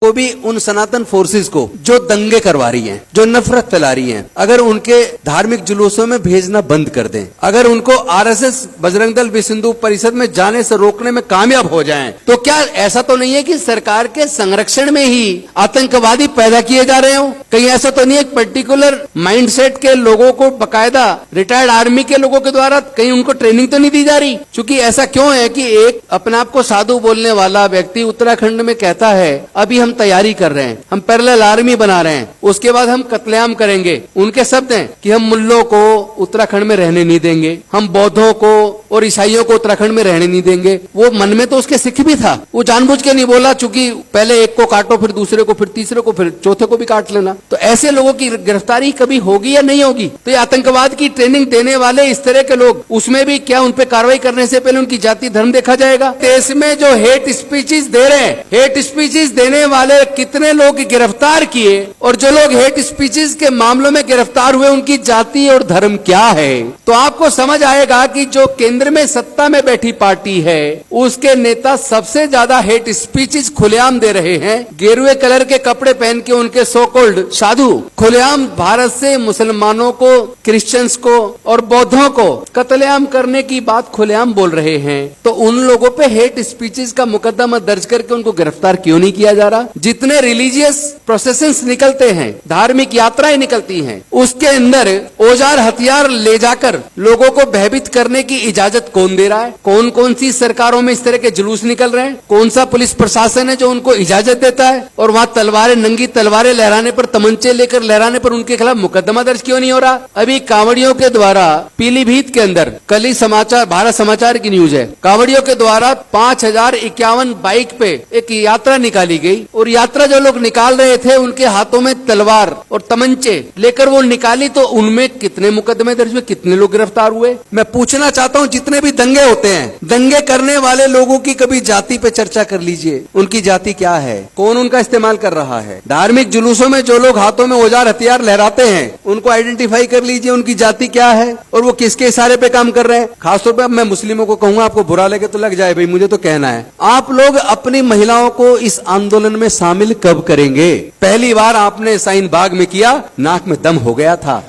को भी उन सनातन फोर्सेस को जो दंगे करवा रही हैं, जो नफरत फैला रही हैं, अगर उनके धार्मिक जुलूसों में भेजना बंद कर दें, अगर उनको आरएसएस बजरंग दल विश्व हिंदू परिषद में जाने से रोकने में कामयाब हो जाएं, तो क्या ऐसा तो नहीं है कि सरकार के संरक्षण में ही आतंकवादी पैदा किए जा रहे हो? कहीं ऐसा तो नहीं है पर्टिकुलर माइंडसेट के लोगों को बकायदा रिटायर्ड आर्मी के लोगों के द्वारा कहीं उनको ट्रेनिंग तो नहीं दी जा रही? क्योंकि ऐसा क्यों है कि एक अपने आप को साधु बोलने वाला व्यक्ति उत्तराखंड में कहता है अभी हम तैयारी कर रहे हैं, हम पैरेलल आर्मी बना रहे हैं, उसके बाद हम कत्लेआम करेंगे। उनके शब्द हैं कि हम मुल्लों को उत्तराखंड में रहने नहीं देंगे, हम बौद्धों को और ईसाइयों को उत्तराखंड में रहने नहीं देंगे। वो मन में तो उसके सिख भी था, वो जानबूझ के नहीं बोला, चूंकि पहले एक को काटो फिर दूसरे को फिर तीसरे को फिर चौथे को भी काट लेना। तो ऐसे लोगों की गिरफ्तारी कभी होगी या नहीं होगी? तो ये आतंकवाद की ट्रेनिंग देने वाले इस तरह के लोग, उसमें भी क्या उन पे कार्रवाई करने से पहले उनकी जाति धर्म देखा जाएगा? देश में जो हेट स्पीचेस दे रहे हैं, हेट स्पीचेस देने वाले कितने लोग गिरफ्तार किए, और जो लोग हेट स्पीचेस के मामलों में गिरफ्तार हुए उनकी जाति और धर्म क्या है? तो आपको समझ आएगा कि जो केंद्र में सत्ता में बैठी पार्टी है उसके नेता सबसे ज्यादा हेट स्पीचेस खुलेआम दे रहे हैं। गेरुए कलर के कपड़े पहन के उनके सो कॉल्ड साधु खुलेआम भारत से मुसलमानों को, क्रिश्चियंस को और बौद्धों को कत्लेआम करने की बात खुलेआम बोल रहे हैं। तो उन लोगों पे हेट स्पीचेस का मुकदमा दर्ज करके उनको गिरफ्तार क्यों नहीं किया जा रहा? जितने रिलीजियस प्रोसेशंस निकलते हैं, धार्मिक यात्राएं निकलती हैं, उसके अंदर औजार हथियार ले जाकर लोगों को भयभीत करने की इजाजत कौन दे रहा है? कौन कौन सी सरकारों में इस तरह के जुलूस निकल रहे हैं? कौन सा पुलिस प्रशासन है जो उनको इजाजत देता है? और वहां तलवारें, नंगी तलवारें लहराने पर, तमंचे लेकर लहराने पर उनके खिलाफ मुकदमा दर्ज क्यों नहीं हो रहा? अभी कांवड़ियों के द्वारा पीलीभीत के अंदर, कल ही समाचार, भारत समाचार की न्यूज है, कांवड़ियों के द्वारा 5051 बाइक पे एक यात्रा निकाली गई, और यात्रा जो लोग निकाल रहे थे उनके हाथों में तलवार और तमंचे लेकर वो निकाली, तो उनमें कितने मुकदमे दर्ज हुए, कितने लोग गिरफ्तार हुए? मैं पूछना चाहता हूं, जितने भी दंगे होते हैं, दंगे करने वाले लोगों की कभी जाति पे चर्चा कर लीजिए, उनकी जाति क्या है, कौन उनका इस्तेमाल कर रहा है? धार्मिक जुलूसों में जो लोग हाथों में औजार हथियार लहराते हैं उनको आइडेंटिफाई कर लीजिए, उनकी जाति क्या है और वो किसके इशारे पे काम कर रहे हैं। खासतौर पर मैं मुस्लिमों को कहूंगा, आपको बुरा लगे तो लग जाए भाई, मुझे तो कहना है, आप लोग अपनी महिलाओं को इस आंदोलन में शामिल कब करेंगे? पहली बार आपने साइन बाग में किया, नाक में दम हो गया था।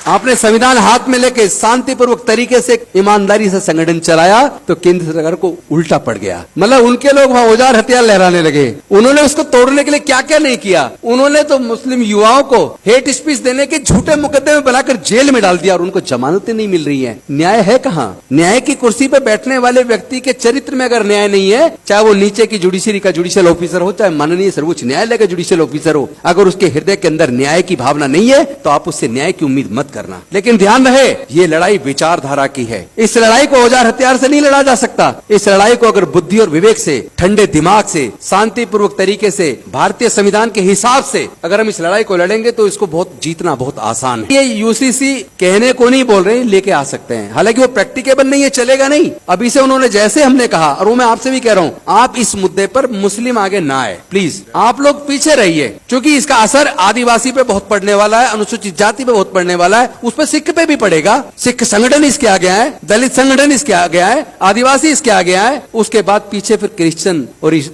आपने संविधान हाथ में लेके शांतिपूर्वक तरीके से ईमानदारी से संगठन चलाया, तो केंद्र सरकार को उल्टा पड़ गया। मतलब उनके लोग वहां औजार हथियार लहराने लगे। उन्होंने उसको तोड़ने के लिए क्या क्या नहीं किया। उन्होंने तो मुस्लिम युवाओं को हेट स्पीच देने के झूठे मुकदमे बनाकर जेल में डाल दिया, और उनको जमानतें नहीं मिल रही है। न्याय है कहाँ? न्याय की कुर्सी पर बैठने वाले व्यक्ति के चरित्र में अगर न्याय नहीं है, चाहे वो नीचे की जुडिशरी का जुडिशियल ऑफिसर हो, चाहे माननीय सर्वोच्च न्यायालय का जुडिशियल ऑफिसर हो, अगर उसके हृदय के अंदर न्याय की भावना नहीं है तो आप उससे न्याय की उम्मीद मत करना। लेकिन ध्यान रहे, ये लड़ाई विचारधारा की है। इस लड़ाई को औजार हथियार से नहीं लड़ा जा सकता। इस लड़ाई को अगर बुद्धि और विवेक से, ठंडे दिमाग से, शांतिपूर्वक तरीके से, भारतीय संविधान के हिसाब से अगर हम इस लड़ाई को लड़ेंगे तो इसको जीतना बहुत आसान है। ये यूसीसी कहने को नहीं बोल रहे, लेके आ सकते हैं, हालांकि वो प्रैक्टिकेबल नहीं है, चलेगा नहीं। अभी से उन्होंने जैसे हमने कहा, और वो मैं आपसे भी कह रहा हूँ, आप इस मुद्दे पर मुस्लिम आगे ना आए, प्लीज आप लोग पीछे रहिए, क्योंकि इसका असर आदिवासी पे बहुत पड़ने वाला है, अनुसूचित जाति पे बहुत पड़ने वाला है, उस पर सिख पे भी पड़ेगा। सिख संगठन इसके आगे आए, दलित संगठन इसके आगे आए, आदिवासी इसके आगे आए, उसके बाद पीछे फिर क्रिश्चियन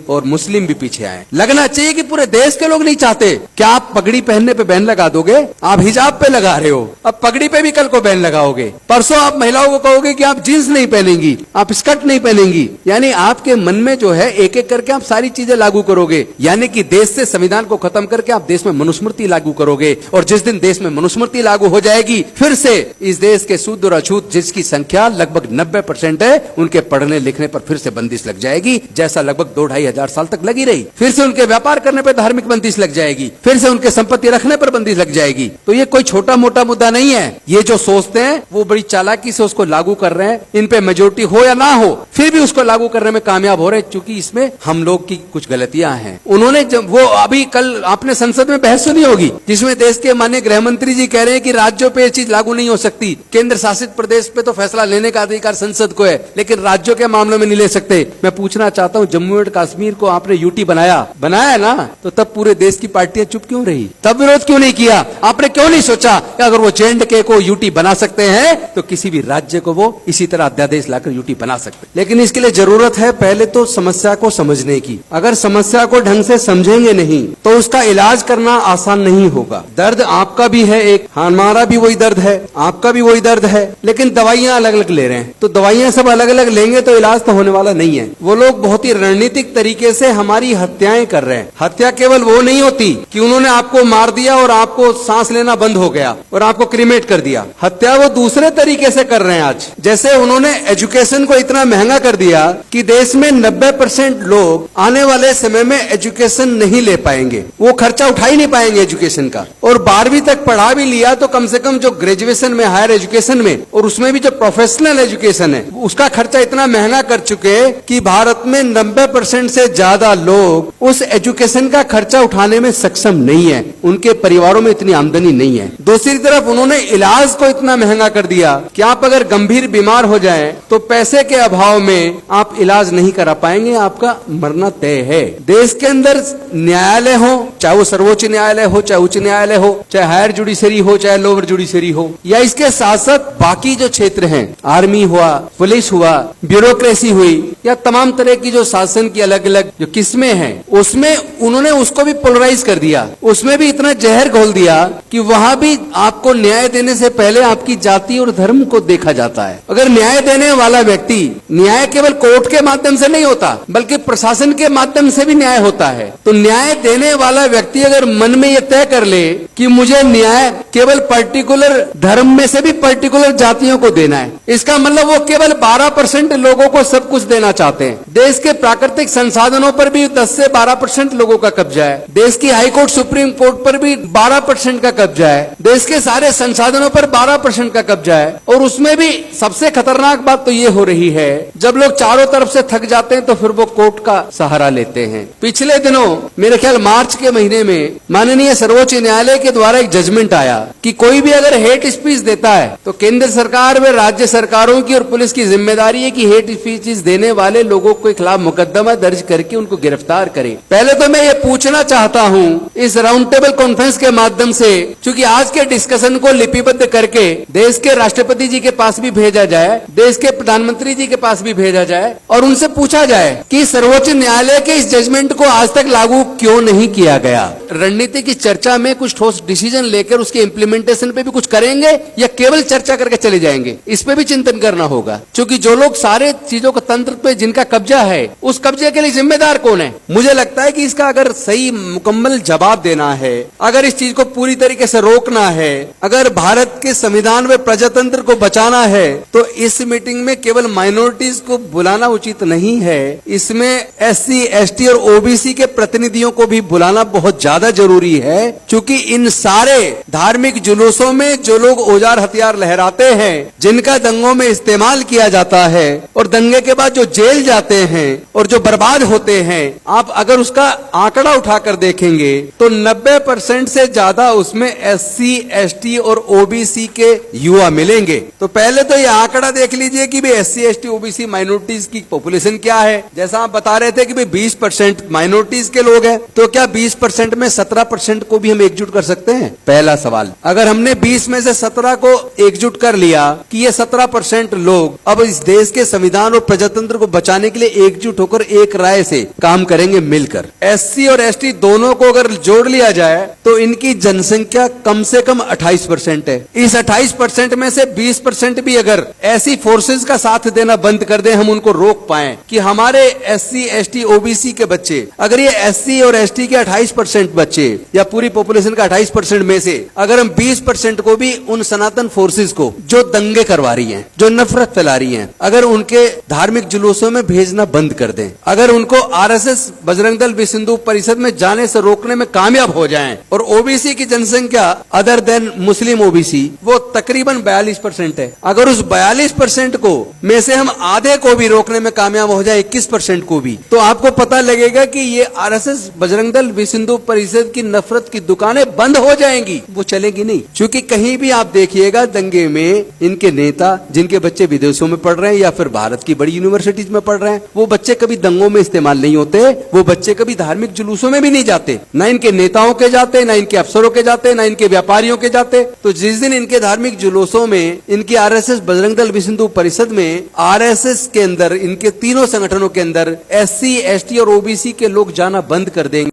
और मुस्लिम भी पीछे आए। लगना चाहिए कि पूरे देश के लोग नहीं चाहते। क्या आप पगड़ी पहनने पे बैन लगा दोगे? आप हिजाब पे लगा रहे हो, अब पगड़ी पे भी कल को बैन लगाओगे। परसों आप महिलाओं को कहोगे कि आप जींस नहीं पहनेंगी, आप स्कर्ट नहीं पहनेंगी। यानी आपके मन में जो है एक एक करके आप सारी चीजें लागू करोगे, यानी कि देश से संविधान को खत्म करके आप देश में मनुस्मृति लागू करोगे। और जिस दिन देश में मनुस्मृति लागू हो जाएगी, फिर से इस देश के शुद्ध और अछूत जिसकी संख्या लगभग 90% है, उनके पढ़ने लिखने पर फिर से बंदिश लग जाएगी, जैसा लगभग 2-2.5 हजार साल तक लगी रही। फिर से उनके व्यापार करने पर धार्मिक बंदिश लग जाएगी, फिर से उनके संपत्ति रखने पर बंदिश लग जाएगी। तो ये कोई छोटा मोटा मुद्दा नहीं है। ये जो सोचते हैं वो बड़ी चालाकी से उसको लागू कर रहे हैं। इन पे मेजोरिटी हो या ना हो, फिर भी उसको लागू करने में कामयाब हो रहे हैं, क्योंकि इसमें हम लोग की कुछ गलतियां हैं। उन्होंने जब वो अभी कल आपने संसद में बहस सुनी होगी, जिसमें देश के माननीय गृह मंत्री जी कह रहे हैं कि राज्यों राज्यों पे ये चीज लागू नहीं हो सकती। केंद्र शासित प्रदेश पे तो फैसला लेने का अधिकार संसद को है, लेकिन राज्यों के मामलों में नहीं ले सकते। मैं पूछना चाहता हूँ, जम्मू एंड कश्मीर को आपने यूटी बनाया ना, तो तब पूरे देश की पार्टियां चुप क्यों रही? तब विरोध क्यों नहीं किया? आपने क्यों नहीं सोचा कि अगर वो J&K को यूटी बना सकते हैं तो किसी भी राज्य को वो इसी तरह अध्यादेश लाकर यूटी बना सकते? लेकिन इसके लिए जरूरत है पहले तो समस्या को समझने की। अगर समस्या को ढंग से समझेंगे नहीं तो उसका इलाज करना आसान नहीं होगा। दर्द आपका भी है, एक हमारा भी वही दर्द है, आपका भी वही दर्द है, लेकिन दवाइयां अलग अलग ले रहे हैं। तो दवाइयां सब अलग अलग लेंगे तो इलाज तो होने वाला नहीं है। वो लोग बहुत ही रणनीतिक तरीके से हमारी हत्याएं कर रहे हैं। हत्या केवल वो नहीं होती कि उन्होंने आपको मार दिया और आपको सांस लेना बंद हो गया और आपको क्रीमेट कर दिया। हत्या वो दूसरे तरीके से कर रहे हैं आज। जैसे उन्होंने एजुकेशन को इतना महंगा कर दिया कि देश में 90% लोग आने वाले समय में एजुकेशन नहीं ले पाएंगे, वो खर्चा उठा ही नहीं पाएंगे एजुकेशन का। और 12वीं तक पढ़ा भी लिया तो कम से कम जो ग्रेजुएशन में, हायर एजुकेशन में, और उसमें भी जो प्रोफेशनल एजुकेशन है, उसका खर्चा इतना महंगा कर चुके कि भारत में 90% से ज्यादा लोग उस एजुकेशन का खर्चा उठाने में सक्षम नहीं है। उनके परिवारों में इतनी आमदनी नहीं है। दूसरी तरफ उन्होंने इलाज को इतना महंगा कर दिया कि आप अगर गंभीर बीमार हो जाएं तो पैसे के अभाव में आप इलाज नहीं करा पाएंगे, आपका मरना तय है। देश के अंदर न्यायालय हो, चाहे वो सर्वोच्च न्यायालय हो, चाहे उच्च न्यायालय हो, चाहे हायर जुडिशरी हो, चाहे लोअर जुडिशरी हो, या इसके साथ साथ बाकी जो क्षेत्र हैं, आर्मी हुआ, पुलिस हुआ, ब्यूरोक्रेसी हुई, या तमाम तरह की जो शासन की अलग अलग जो किस्में हैं, उसमें उन्होंने उसको भी पोलराइज कर दिया। उसमें भी इतना जहर घोल दिया कि वहां भी आपको न्याय देने से पहले आपकी जाति और धर्म को देखा जाता है। अगर न्याय देने वाला व्यक्ति, न्याय केवल कोर्ट के माध्यम से नहीं होता बल्कि प्रशासन के माध्यम से भी न्याय होता है, तो न्याय देने वाला व्यक्ति अगर मन में यह तय कर ले कि मुझे न्याय केवल पर्टिकुलर धर्म में से भी पर्टिकुलर जातियों को देना है, इसका मतलब वो केवल 12% लोगों को सब कुछ देना चाहते हैं। देश के प्राकृतिक संसाधनों पर भी 10 से 12% लोगों का कब्जा है। देश की हाई कोर्ट, सुप्रीम कोर्ट पर भी 12% का कब्जा है। देश के सारे संसाधनों पर 12% का कब्जा है। और उसमें भी सबसे खतरनाक बात तो ये हो रही है, जब लोग चारों तरफ से थक जाते हैं तो फिर वो कोर्ट का सहारा लेते हैं। पिछले दिनों मेरे ख्याल मार्च के महीने में माननीय सर्वोच्च न्यायालय के द्वारा एक जजमेंट आया कि कोई भी अगर हेट स्पीच देता है तो केंद्र सरकार व राज्य सरकारों की और पुलिस की जिम्मेदारी है कि हेट स्पीच देने वाले लोगों के खिलाफ मुकदमा दर्ज करके उनको गिरफ्तार करे। पहले तो मैं ये पूछना चाहता हूं इस राउंड टेबल कॉन्फ्रेंस के माध्यम से, क्योंकि आज के डिस्कशन को लिपिबद्ध करके देश के राष्ट्रपति जी के पास भी भेजा जाए, देश के प्रधानमंत्री जी के पास भी भेजा जाए और उनसे पूछा जाए कि सर्वोच्च न्यायालय के इस जजमेंट को आज तक लागू क्यों नहीं किया गया। रणनीति की चर्चा में कुछ ठोस डिसीजन लेकर उसके इम्प्लीमेंटेशन पे भी कुछ करेंगे या केवल चर्चा करके चले जाएंगे, इस पे भी चिंतन करना होगा। क्योंकि जो लोग सारे चीजों को तंत्र पे जिनका कब्जा है, उस कब्जे के लिए जिम्मेदार कौन है? मुझे लगता है कि इसका अगर सही मुकम्मल जवाब देना है, अगर इस चीज को पूरी तरीके से रोकना है, अगर भारत के संविधान व प्रजातंत्र को बचाना है, तो इस मीटिंग में केवल माइनॉरिटीज को बुलाना उचित नहीं है। इसमें SC, ST और OBC के प्रतिनिधियों को भी बुलाना बहुत ज्यादा जरूरी है। क्योंकि इन सारे धार्मिक जुलूसों में जो लोग औजार हथियार लहराते हैं, जिनका दंगों में इस्तेमाल किया जाता है और दंगे के बाद जो जेल जाते हैं और जो बर्बाद होते हैं, आप अगर उसका आंकड़ा उठाकर देखेंगे तो 90% से ज्यादा उसमें SC, ST और OBC के युवा मिलेंगे। तो पहले तो ये आंकड़ा देख लीजिए कि भाई SC, ST, OBC माइनॉरिटीज की पॉपुलेशन क्या है। जैसा आप बता रहे थे कि भाई 20% माइनॉरिटीज के लोग हैं, तो क्या 20% में 17% को भी हम एकजुट कर सकते हैं? पहला सवाल। अगर हमने 20 में से 17 को एकजुट कर लिया कि ये 17% लोग अब इस देश के संविधान और प्रजातंत्र को बचाने के लिए एकजुट होकर एक राय से काम करेंगे मिलकर। SC और ST दोनों को अगर जोड़ लिया जाए तो इनकी जनसंख्या कम से कम 28% है। इस 28% में से 20% भी अगर ऐसी फोर्सेस का साथ देना बंद कर दे, हम उनको रोक पाए कि हमारे SC, ST, OBC के बच्चे, अगर ये SC और ST के 28% बच्चे या पूरी पॉपुलेशन का 28% में से अगर हम 20% को भी उन सनातन फोर्सेस को जो दंगे करवा रही हैं, जो नफरत फैला रही हैं, अगर उनके धार्मिक जुलूसों में भेजना बंद कर दें, अगर उनको RSS, बजरंग दल, विश्व हिंदू परिषद में जाने से रोकने में कामयाब हो जाएं, और OBC की जनसंख्या अदर देन मुस्लिम OBC वो तकरीबन 42% है, अगर उस 42% को में से हम आधे को भी रोकने में कामयाब हो जाए, 21% को भी, तो आपको पता लगेगा कि ये RSS, बजरंग दल, विश्व हिंदू परिषद की नफरत की दुकानें बंद हो जाएंगी, वो चलेगी नहीं। क्योंकि इनके कहीं भी आप देखिएगा दंगे में इनके नेता जिनके बच्चे विदेशों में पढ़ रहे हैं या फिर भारत की बड़ी यूनिवर्सिटीज में पढ़ रहे हैं, वो बच्चे कभी दंगों में इस्तेमाल नहीं होते, वो बच्चे कभी धार्मिक जुलूसों में भी नहीं जाते, ना इनके नेताओं के जाते, ना इनके अफसरों के जाते, ना इनके व्यापारियों के जाते। तो जिस दिन इनके धार्मिक जुलूसों में, इनकी आरएसएस बजरंग दल विश्व हिंदू परिषद में, आरएसएस के अंदर, इनके तीनों संगठनों के अंदर SC, ST और OBC के लोग जाना बंद कर देंगे।